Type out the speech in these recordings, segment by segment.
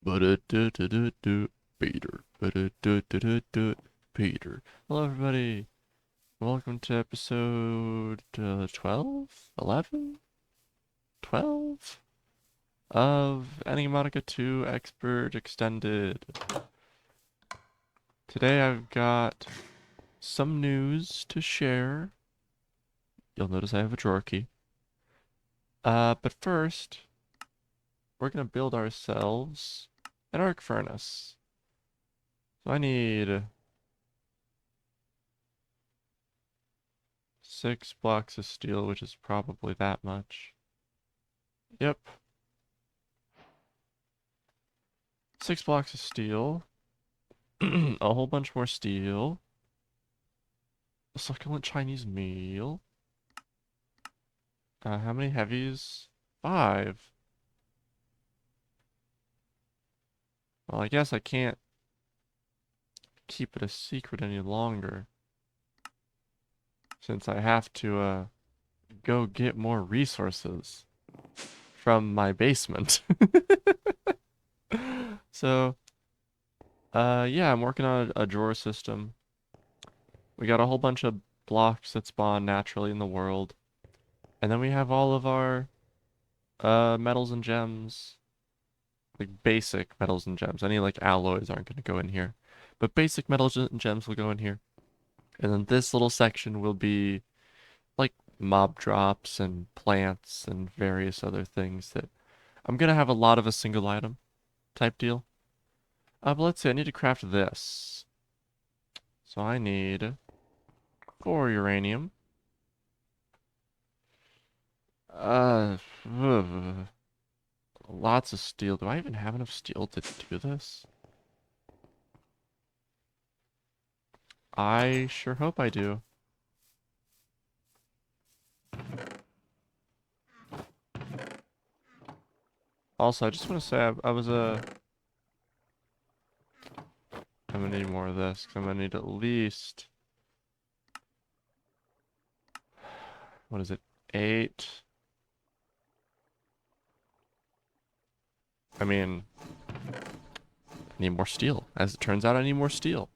Ba-da-da-da-da-da. Peter. Ba-da-da-da-da-da. Peter. Hello, everybody. Welcome to episode 12? 11? 12? Of Enigmatica 2 Expert Extended. Today I've got some news to share. You'll notice I have a drawer key. But first, we're gonna build ourselves an arc furnace. So I need 6 blocks of steel, which is probably that much. Yep. 6 blocks of steel. A whole bunch more steel. A succulent Chinese meal. How many heavies? 5. Well, I guess I can't keep it a secret any longer, since I have to, go get more resources from my basement. So, yeah, I'm working on a drawer system. We got a whole bunch of blocks that spawn naturally in the world. And then we have all of our metals and gems. Like basic metals and gems. Any like alloys aren't going to go in here. But basic metals and gems will go in here. And then this little section will be like mob drops and plants and various other things that I'm going to have a lot of a single item type deal. But let's see, I need to craft this. So I need 4 uranium. Uh, lots of steel. Do I even have enough steel to do this? I sure hope I do. Also, I just want to say I'm gonna need more of this, 'cause I'm gonna need at least, what is it, 8? I mean, I need more steel. As it turns out, I need more steel.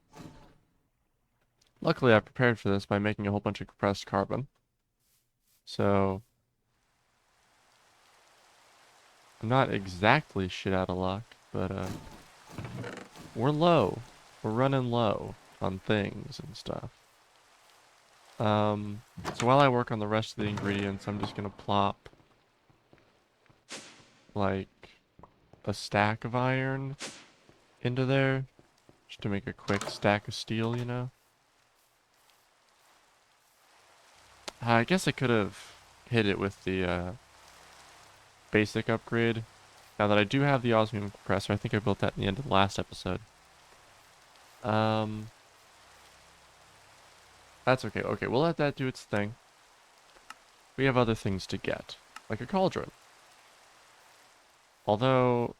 Luckily, I prepared for this by making a whole bunch of compressed carbon. So, I'm not exactly shit out of luck, but, we're low. We're running low on things and stuff. So while I work on the rest of the ingredients, I'm just gonna plop, like, a stack of iron into there, just to make a quick stack of steel, you know? I guess I could have hit it with the, basic upgrade. Now that I do have the osmium compressor, I think I built that in the end of the last episode. Um, that's okay. Okay, we'll let that do its thing. We have other things to get, like a cauldron. Although,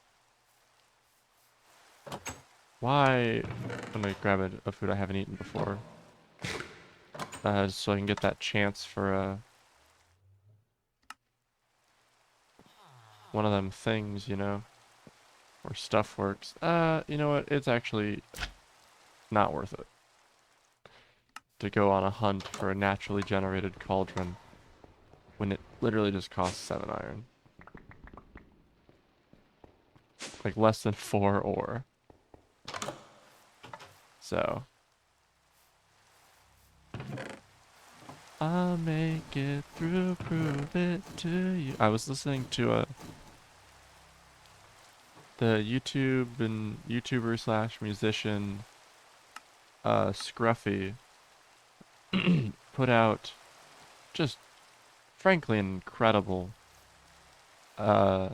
why? I'm gonna grab a food I haven't eaten before, so I can get that chance for one of them things, you know, or stuff works. You know what? It's actually not worth it to go on a hunt for a naturally generated cauldron when it literally just costs 7 iron. Like less than 4 ore. So, I'll make it through, prove it to you. I was listening to the YouTube and YouTuber slash musician Scruffy put out just frankly an incredible uh,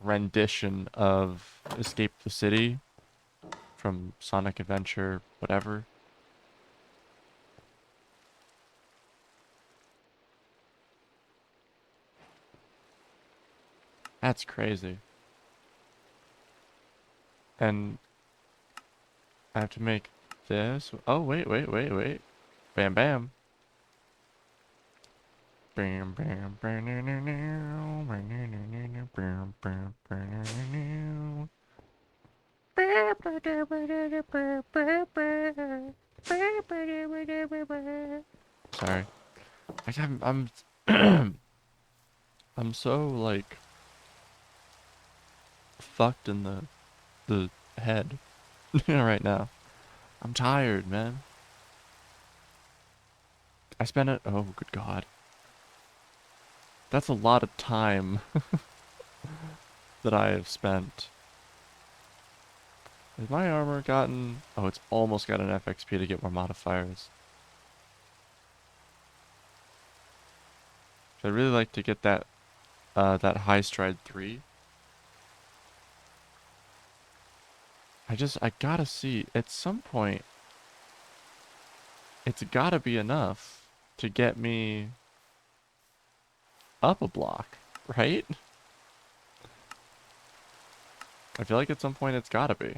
rendition of Escape the City from Sonic Adventure, whatever. That's crazy. And I have to make this. Oh, wait, wait, wait, wait. Bam, bam. Bam, bam, bam, bam, bam, bam, bam, bam, bam, bam, bam. Sorry. I'm I'm so like fucked in the head right now. I'm tired, man. I spent it. Oh, good God. That's a lot of time that I have spent. Has my armor gotten... Oh, it's almost got an FXP to get more modifiers. I'd really like to get that high stride 3. I gotta see. At some point, it's gotta be enough to get me up a block, right? I feel like at some point it's gotta be.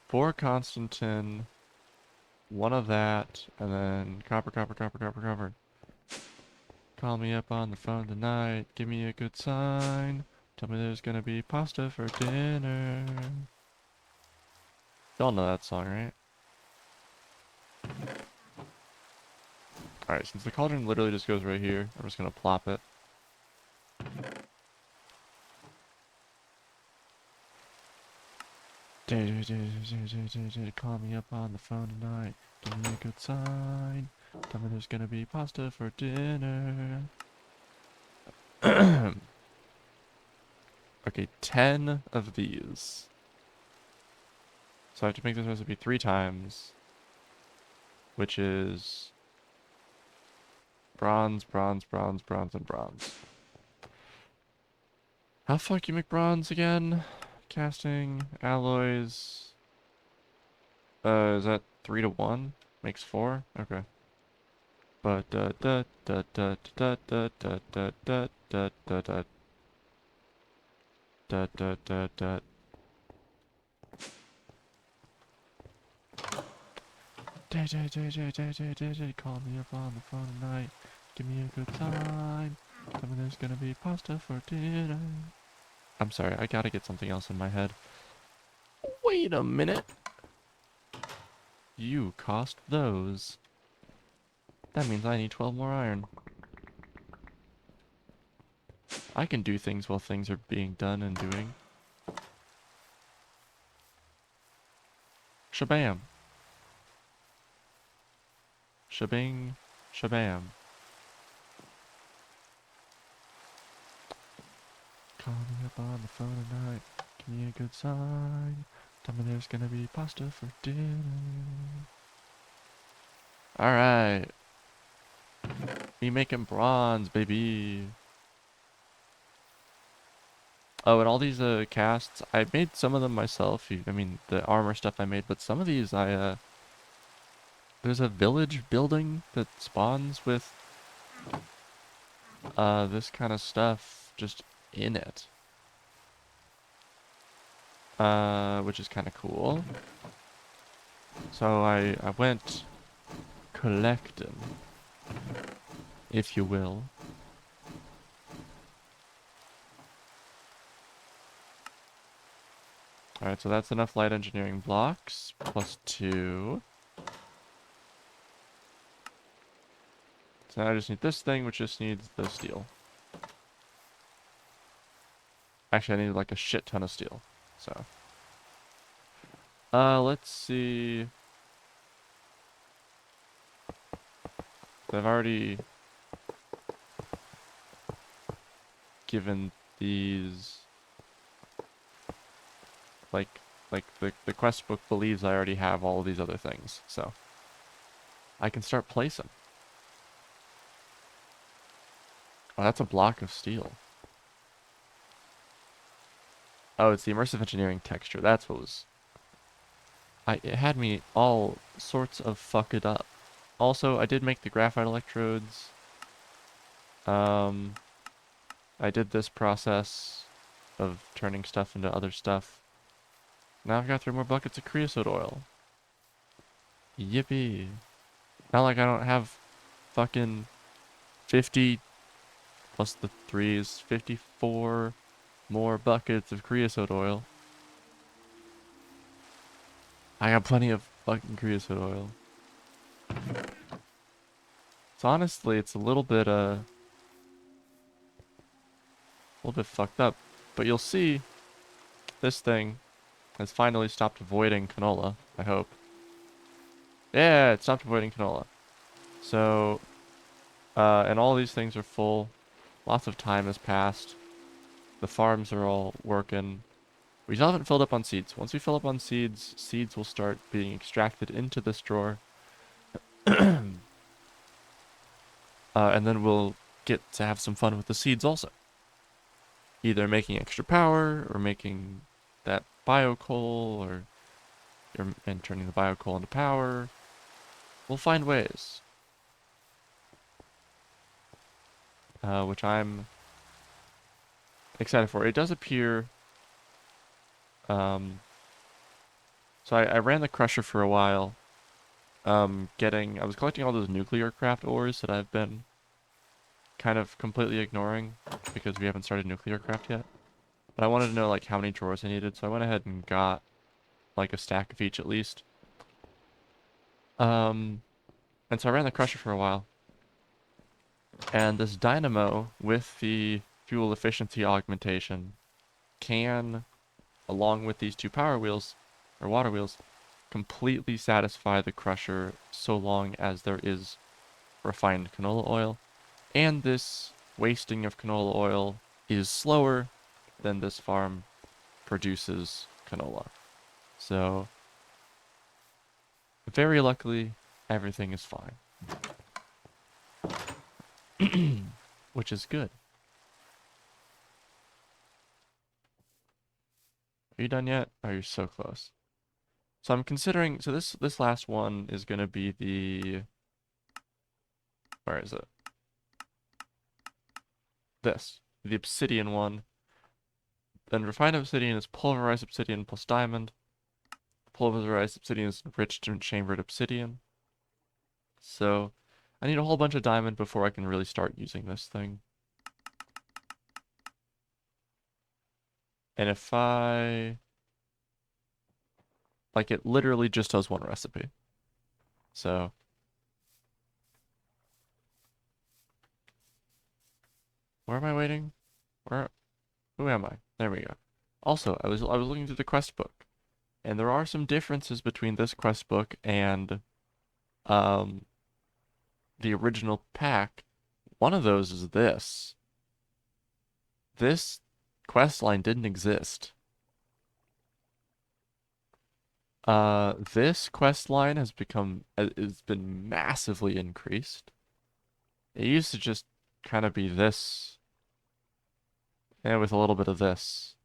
4 Constantin, 1 of that, and then copper, copper, copper, copper, copper. Call me up on the phone tonight, give me a good sign. Tell me there's gonna be pasta for dinner. Y'all know that song, right? Alright, since the cauldron literally just goes right here, I'm just gonna plop it. Call me up on the phone tonight, give me a good sign. Tell me there's gonna be pasta for dinner. Okay, 10 of these. So I have to make this recipe 3 times. Which is... bronze, bronze, bronze, bronze, and bronze. How the fuck you make bronze again? Casting, alloys... is that 3 to 1? Makes 4? Okay. But da da da da da da da da da da da da da da da da. Call me up on the phone tonight. Give me a good sign. Tell me there's gonna be pasta for dinner. I'm sorry, I gotta get something else in my head. Wait a minute. You cost those. That means I need 12 more iron. I can do things while things are being done and doing. Shabam. Shabing. Shabam. Call me up on the phone tonight. Give me a good sign. Tell me there's gonna be pasta for dinner. Alright. Me making bronze, baby. Oh, and all these casts, I made some of them myself. I mean, the armor stuff I made, but some of these there's a village building that spawns with this kind of stuff just in it. Which is kind of cool. So I went collecting, if you will. Alright, so that's enough light engineering blocks, plus 2. So now I just need this thing, which just needs the steel. Actually, I need like a shit ton of steel, so. Let's see. I've already given these... Like the quest book believes I already have all of these other things, so I can start placing. Oh, that's a block of steel. Oh, it's the immersive engineering texture. That's what was... it had me all sorts of fucked up. Also, I did make the graphite electrodes. I did this process of turning stuff into other stuff. Now I've got 3 more buckets of creosote oil. Yippee. Not like I don't have fucking 50 plus the 3 is 54 more buckets of creosote oil. I got plenty of fucking creosote oil. So honestly, it's a little bit fucked up. But you'll see this thing has finally stopped voiding canola, I hope. Yeah, it stopped voiding canola. So, and all these things are full. Lots of time has passed. The farms are all working. We still haven't filled up on seeds. Once we fill up on seeds, seeds will start being extracted into this drawer. And then we'll get to have some fun with the seeds also. Either making extra power, or making that biocoal, and turning the biocoal into power. We'll find ways. Which I'm excited for. It does appear, um, so I ran the crusher for a while, I was collecting all those nuclear craft ores that I've been kind of completely ignoring because we haven't started nuclear craft yet. But I wanted to know like how many drawers I needed, so I went ahead and got like a stack of each at least. Um, and so I ran the crusher for a while. And this dynamo with the fuel efficiency augmentation can, along with these two power wheels, or water wheels, completely satisfy the crusher so long as there is refined canola oil. And this wasting of canola oil is slower than this farm produces canola. So, very luckily, everything is fine. Which is good. Are you done yet? Oh, you're so close. So I'm considering, so this last one is going to be where is it? The obsidian one. Then refined obsidian is pulverized obsidian plus diamond. Pulverized obsidian is enriched and chambered obsidian. So I need a whole bunch of diamond before I can really start using this thing. And if like it literally just does one recipe. So where am I waiting? Where, who am I? There we go. Also, I was looking through the quest book, and there are some differences between this quest book and um the original pack. One of those is this. This quest line didn't exist. This quest line has been massively increased. It used to just kind of be this, and with a little bit of this.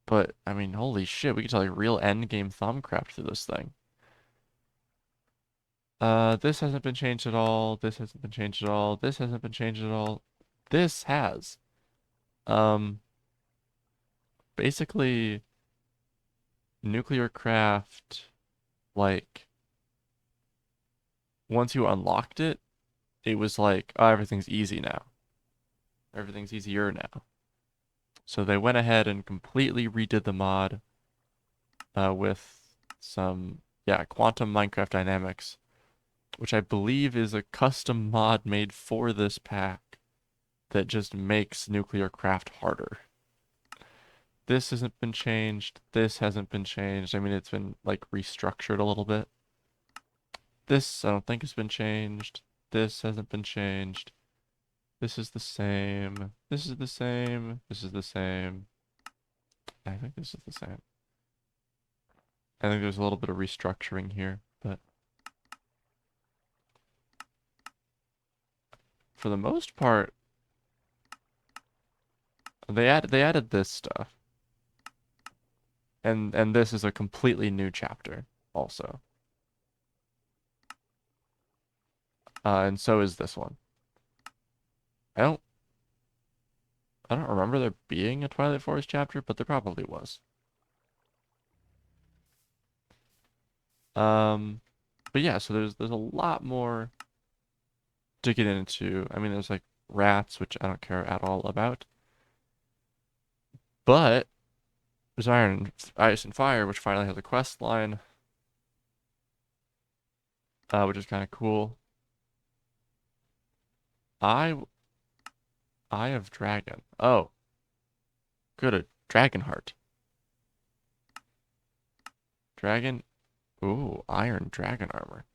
But I mean, holy shit, we get to like real end game thumbcraft through this thing. This hasn't been changed at all. This hasn't been changed at all. This hasn't been changed at all. This has. Um, Basically, nuclear craft, like, once you unlocked it, it was like, oh, everything's easy now. Everything's easier now. So they went ahead and completely redid the mod, with some, yeah, quantum Minecraft dynamics, which I believe is a custom mod made for this pack that just makes nuclear craft harder. This hasn't been changed. This hasn't been changed. I mean, it's been like restructured a little bit. This I don't think has been changed. This hasn't been changed. This is the same. This is the same. This is the same. I think this is the same. I think there's a little bit of restructuring here, but for the most part, they added this stuff. And this is a completely new chapter also. And so is this one. I don't I don't remember there being a Twilight Forest chapter, but there probably was. Um, but yeah, so there's a lot more to get into. I mean, there's like rats, which I don't care at all about. But There's Iron, Ice, and Fire, which finally has a quest line, which is kind of cool. I Eye of Dragon. Oh, good. A dragon heart. Dragon. Ooh, Iron Dragon armor.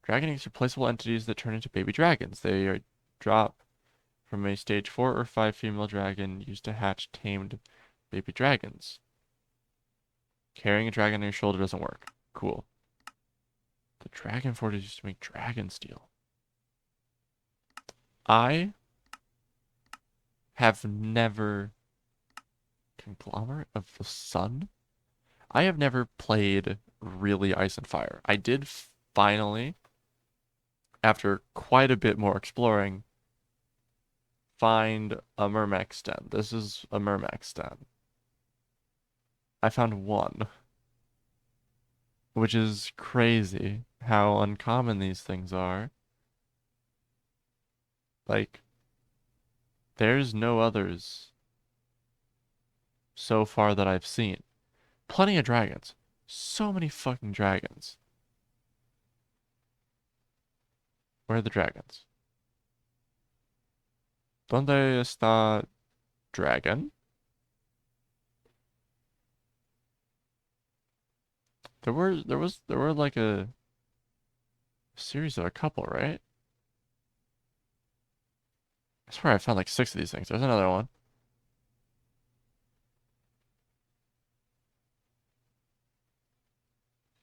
Dragon is replaceable entities that turn into baby dragons. They are drop from a stage 4 or 5 female dragon used to hatch tamed baby dragons. Carrying a dragon on your shoulder doesn't work. Cool. The dragon fort is used to make dragon steel. I have never... Conglomerate of the Sun? I have never played really Ice and Fire. I did finally, after quite a bit more exploring, find a Myrmex den. This is a Myrmex den. I found one, which is crazy how uncommon these things are. Like, there's no others so far that I've seen. Plenty of dragons. So many fucking dragons. Where are the dragons? ¿Dónde está dragon? There were like a series of a couple, right? I swear I found like 6 of these things. There's another one.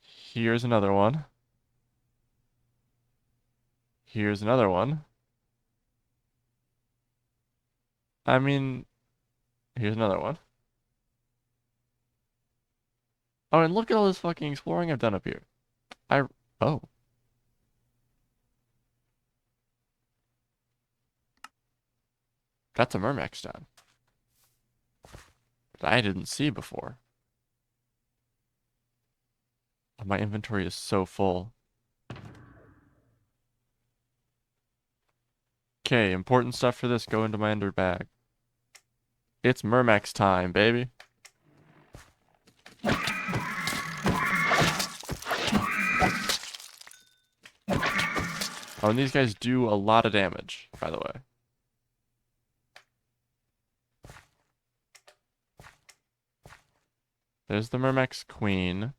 Here's another one. Here's another one. I mean, here's another one. Oh, and look at all this fucking exploring I've done up here. I, oh, that's a Myrmex den that I didn't see before. My inventory is so full. Okay, important stuff for this go into my ender bag. It's Myrmex time, baby. Oh, and these guys do a lot of damage, by the way. There's the Myrmex Queen.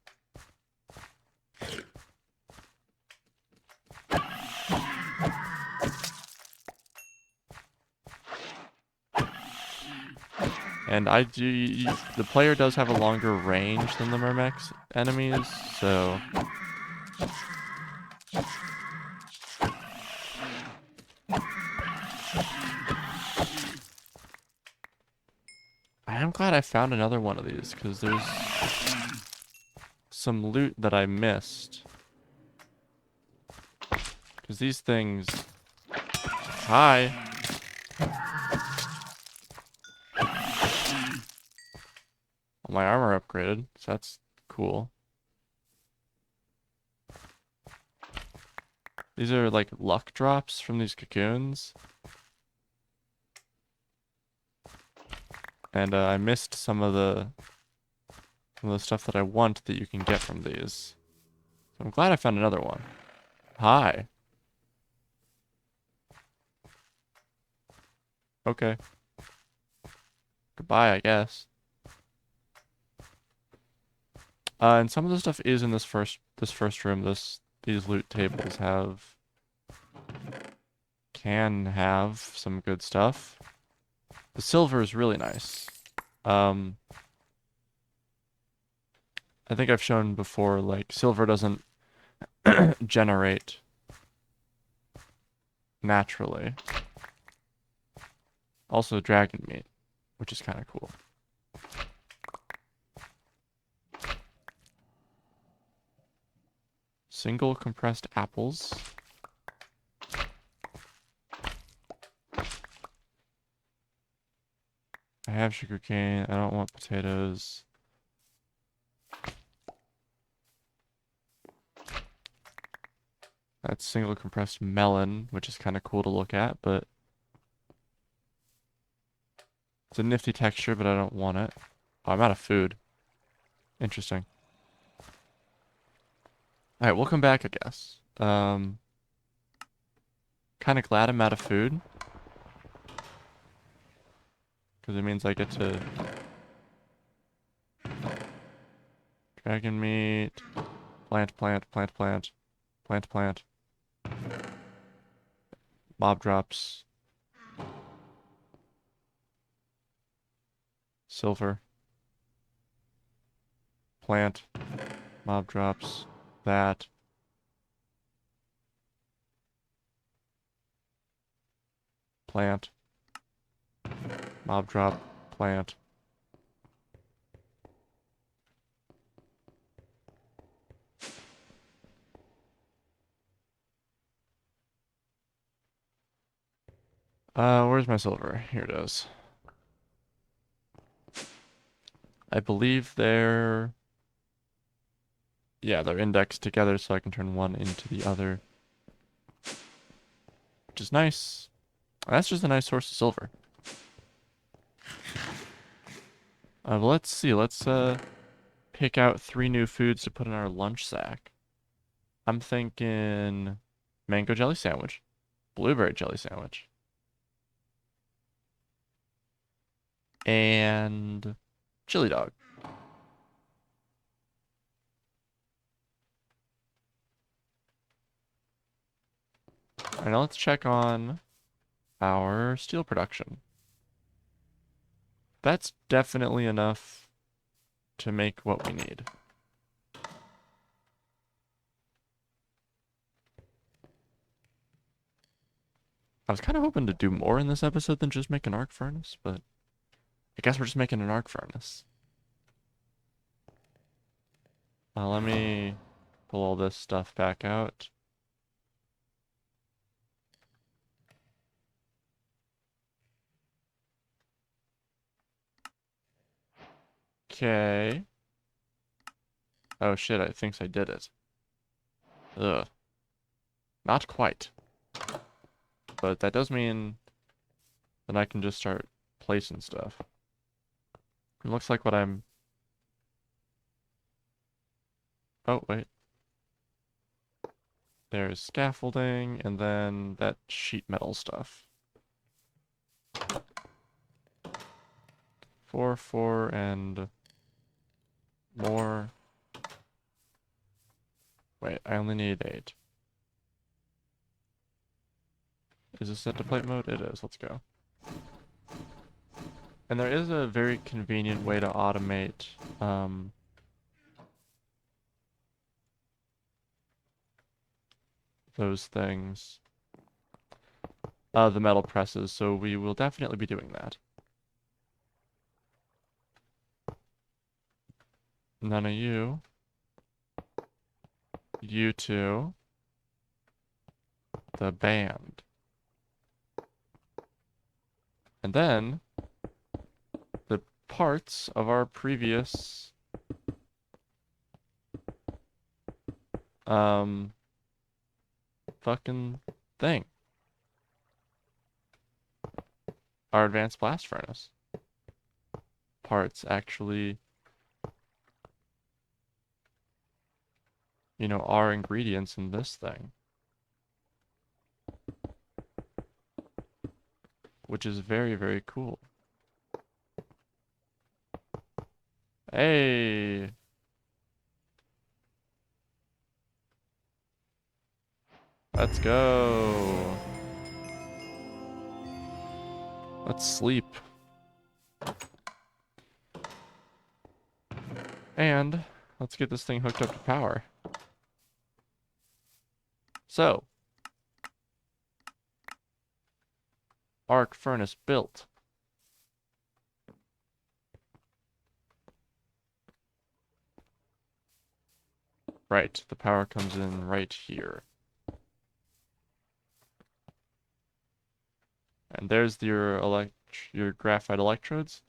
And the player does have a longer range than the Myrmex enemies, so... I am glad I found another one of these, because there's some loot that I missed. Because these things... Hi! Well, my armor upgraded, so that's cool. These are like luck drops from these cocoons. And I missed some of the stuff that I want that you can get from these. So I'm glad I found another one. Hi. Okay. Goodbye, I guess. And some of the stuff is in this first room. These loot tables can have some good stuff. The silver is really nice. I think I've shown before, like, silver doesn't generate naturally. Also dragon meat, which is kind of cool. Single compressed apples. I have sugarcane. I don't want potatoes. That's single compressed melon, which is kind of cool to look at, but it's a nifty texture, but I don't want it. Oh, I'm out of food. Interesting. Alright, we'll come back, I guess. Kind of glad I'm out of food. Because it means I get to... Dragon meat. Plant, plant, plant, plant. Plant, plant. Mob drops. Silver. Plant. Mob drops. That. Plant. Mob drop. Plant. Where's my silver? Here it is. I believe they're... Yeah, they're indexed together so I can turn one into the other. Which is nice. That's just a nice source of silver. But let's see. Let's pick out 3 new foods to put in our lunch sack. I'm thinking mango jelly sandwich, blueberry jelly sandwich, and chili dog. All right, now let's check on our steel production. That's definitely enough to make what we need. I was kind of hoping to do more in this episode than just make an arc furnace, but I guess we're just making an arc furnace. Let me pull all this stuff back out. Okay. Oh shit, I think I did it. Ugh. Not quite. But that does mean that I can just start placing stuff. It looks like what I'm... Oh, wait. There's scaffolding, and then that sheet metal stuff. 4, 4, and... more. Wait, I only need 8. Is this set to plate mode? It is. Let's go. And there is a very convenient way to automate those things. The metal presses, so we will definitely be doing that. None of you. You two. The band. And then the parts of our previous fucking thing. Our advanced blast furnace. Parts actually, you know, are ingredients in this thing. Which is very, very cool. Hey! Let's go! Let's sleep. And let's get this thing hooked up to power. So, arc furnace built. Right, the power comes in right here. And there's your graphite electrodes.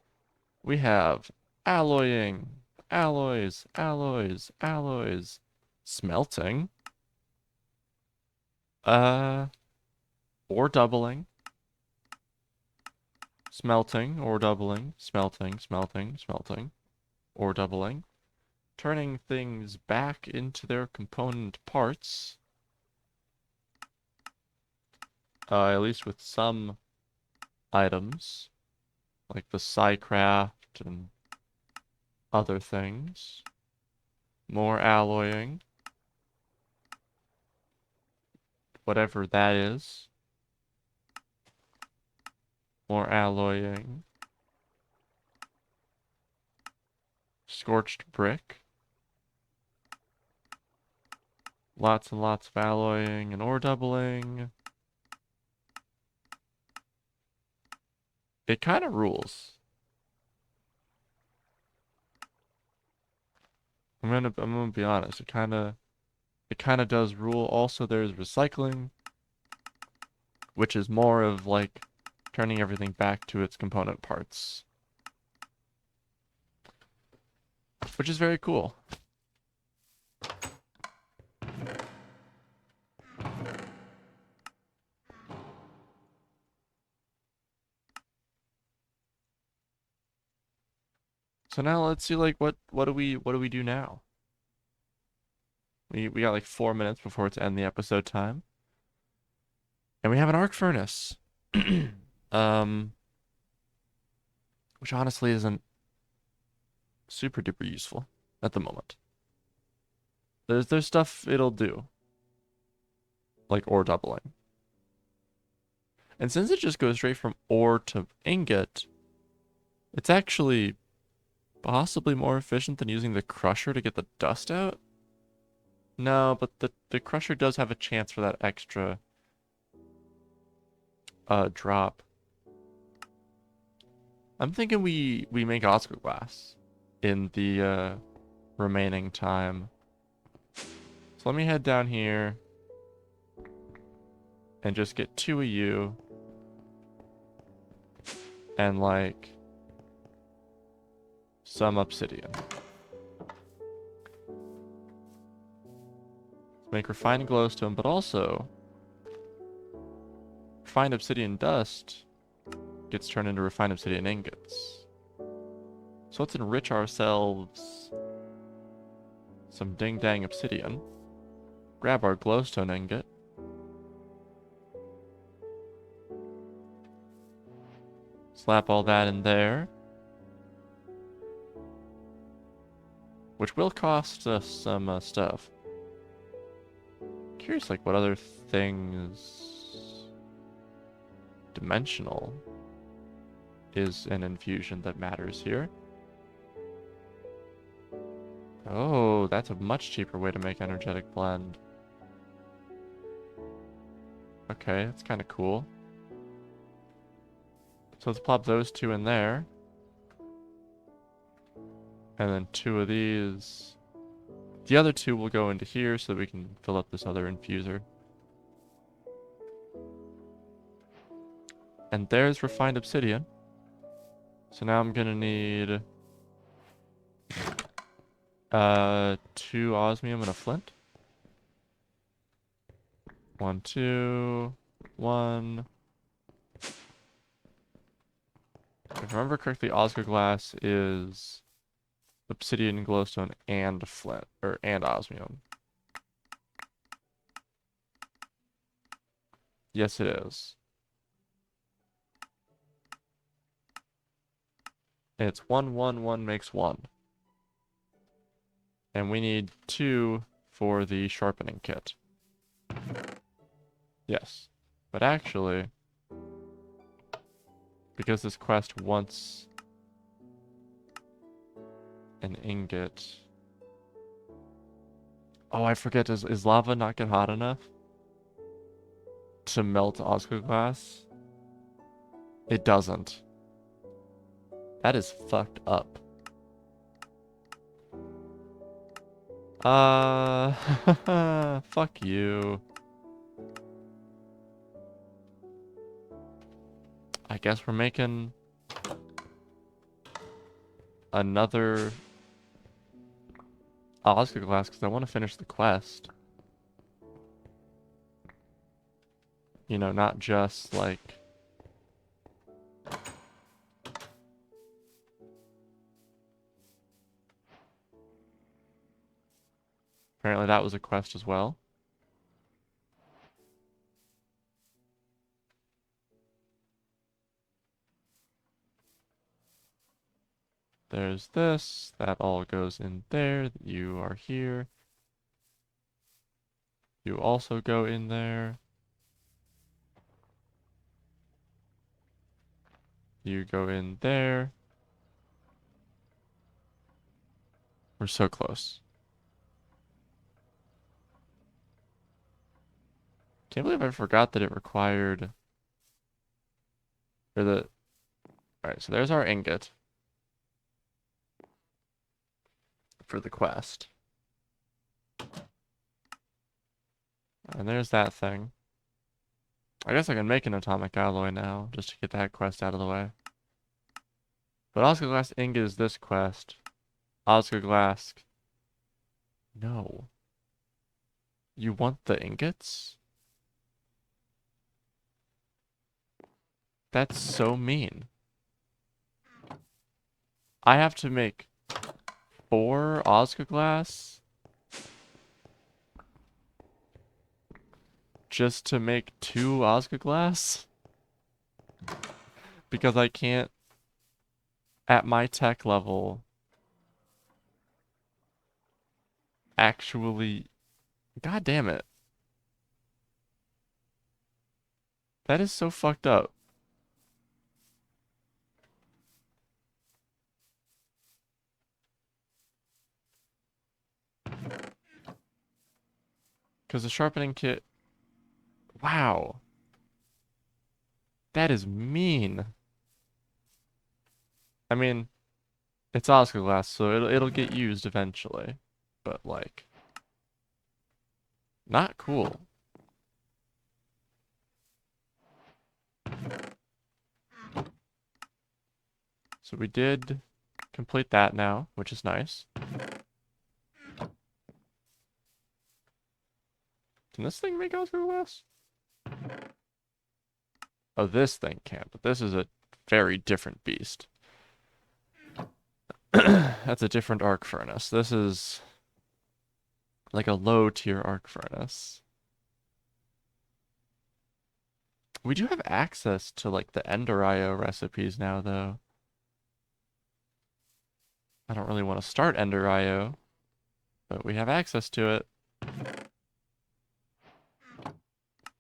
We have alloying, alloys, alloys, alloys, smelting, or doubling, smelting, or doubling, smelting, smelting, smelting, or doubling, turning things back into their component parts. At least with some items, like the Psycraft and other things. More alloying. Whatever that is. More alloying. Scorched brick. Lots and lots of alloying and ore doubling. It kind of rules. I'm gonna be honest. It kind of does rule. Also, there's recycling, which is more of like turning everything back to its component parts, which is very cool. So now let's see, like, what do we do now? We got like 4 minutes before it's end the episode time, and we have an arc furnace, um, which honestly isn't super duper useful at the moment. There's stuff it'll do, like ore doubling, and since it just goes straight from ore to ingot, it's actually possibly more efficient than using the crusher to get the dust out. No, but the crusher does have a chance for that extra drop. I'm thinking we make Osgloglas in the remaining time. So let me head down here and just get 2 of you and like some obsidian. Make refined glowstone, but also refined obsidian dust gets turned into refined obsidian ingots. So let's enrich ourselves some ding-dang obsidian. Grab our glowstone ingot. Slap all that in there. Which will cost us some stuff. Curious, like, what other things... Dimensional is an infusion that matters here. Oh, that's a much cheaper way to make energetic blend. Okay, that's kind of cool. So let's plop those 2 in there. And then 2 of these. The other 2 will go into here so that we can fill up this other infuser. And there's refined obsidian. So now I'm gonna need 2 osmium and a flint. 1, 2, 1. If I remember correctly, Osgloglas is obsidian, glowstone, and flint, and osmium. Yes, it is. It's 1, 1, 1 makes 1. And we need 2 for the sharpening kit. Yes. But actually, because this quest wants an ingot... Oh, I forget, is lava not get hot enough to melt Osgloglas? It doesn't. That is fucked up. Fuck you. I guess we're making another Osgloglas because I want to finish the quest. You know, not just like... Apparently that was a quest as well. There's this. That all goes in there. You are here. You also go in there. You go in there. We're so close. Can't believe I forgot that it required... Or the... Alright, so there's our ingot. For the quest. And there's that thing. I guess I can make an atomic alloy now, just to get that quest out of the way. But Osgloglas ingot is this quest. Osgloglas... No. You want the ingots? That's so mean. I have to make 4 Osgloglas just to make 2 Osgloglas? Because I can't, at my tech level, actually... God damn it. That is so fucked up. Because the sharpening kit... Wow. That is mean. I mean, it's Osgloglas, so it'll get used eventually. But, like... Not cool. So we did complete that now, which is nice. Can this thing make Osgloglas? Oh, this thing can, but this is a very different beast. That's a different arc furnace. This is like a low tier arc furnace. We do have access to like the Ender IO recipes now, though. I don't really want to start Ender IO, but we have access to it.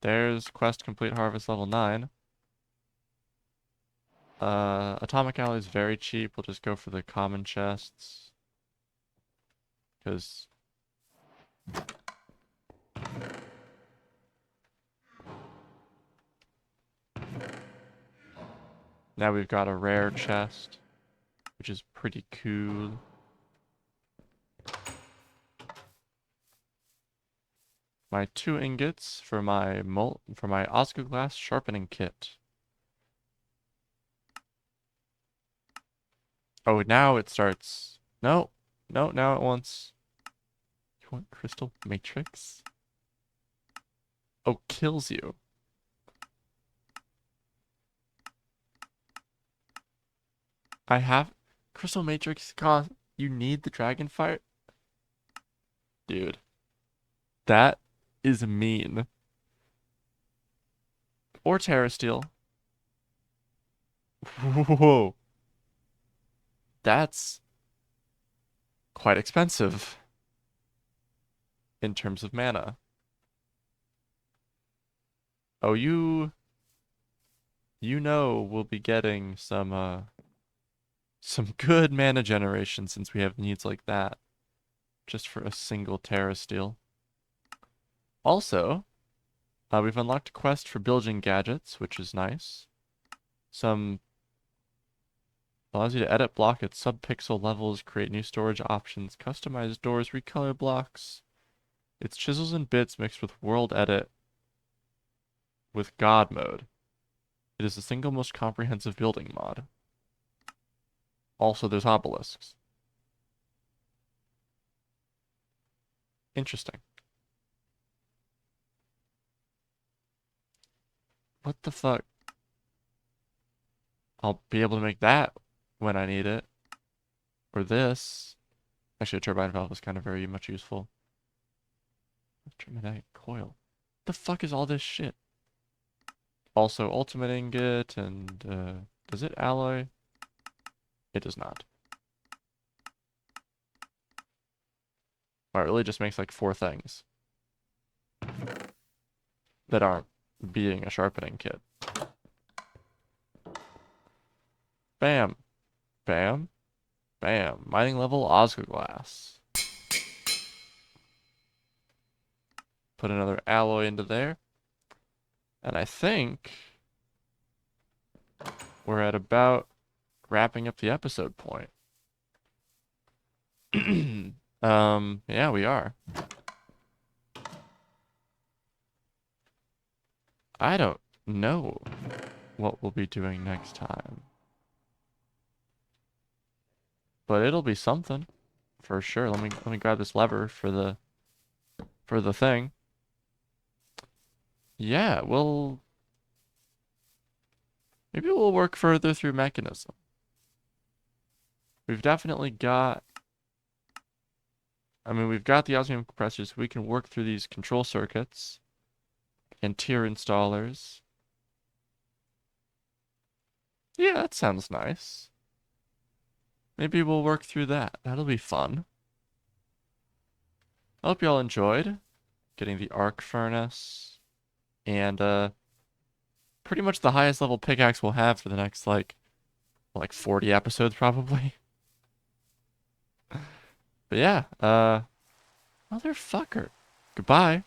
There's quest complete harvest level 9. Atomic alloy is very cheap. We'll just go for the common chests. Because... Now we've got a rare chest, which is pretty cool. My 2 ingots for my Osgloglas sharpening kit. Oh, now it starts. No, no, now it wants. You want crystal matrix? Oh, kills you. I have crystal matrix cost. You need the dragonfire? Dude. That is mean. Or terrasteel. Whoa. That's quite expensive in terms of mana. Oh, you know we'll be getting some good mana generation since we have needs like that. Just for a single terrasteel. Also, we've unlocked a quest for building gadgets, which is nice. Some allows you to edit block at sub-pixel levels, create new storage options, customize doors, recolor blocks. It's chisels and bits mixed with world edit with God mode. It is the single most comprehensive building mod. Also, there's obelisks. Interesting. What the fuck? I'll be able to make that when I need it. Or this. Actually, a turbine valve is kind of very much useful. Electromagnetic coil. The fuck is all this shit? Also, ultimate ingot and does it alloy? It does not. Well, it really just makes like 4 things that aren't being a sharpening kit. Bam, bam, bam. Mining level Osgloglas. Put another alloy into there. And I think we're at about wrapping up the episode point. Yeah, we are. I don't know what we'll be doing next time. But it'll be something. For sure. Let me grab this lever for the thing. Yeah, maybe we'll work further through mechanism. We've definitely got, I mean, we've got the osmium compressors, so we can work through these control circuits and tier installers. Yeah, that sounds nice. Maybe we'll work through that. That'll be fun. I hope y'all enjoyed getting the arc furnace and pretty much the highest level pickaxe we'll have for the next like 40 episodes probably. But yeah, motherfucker. Goodbye.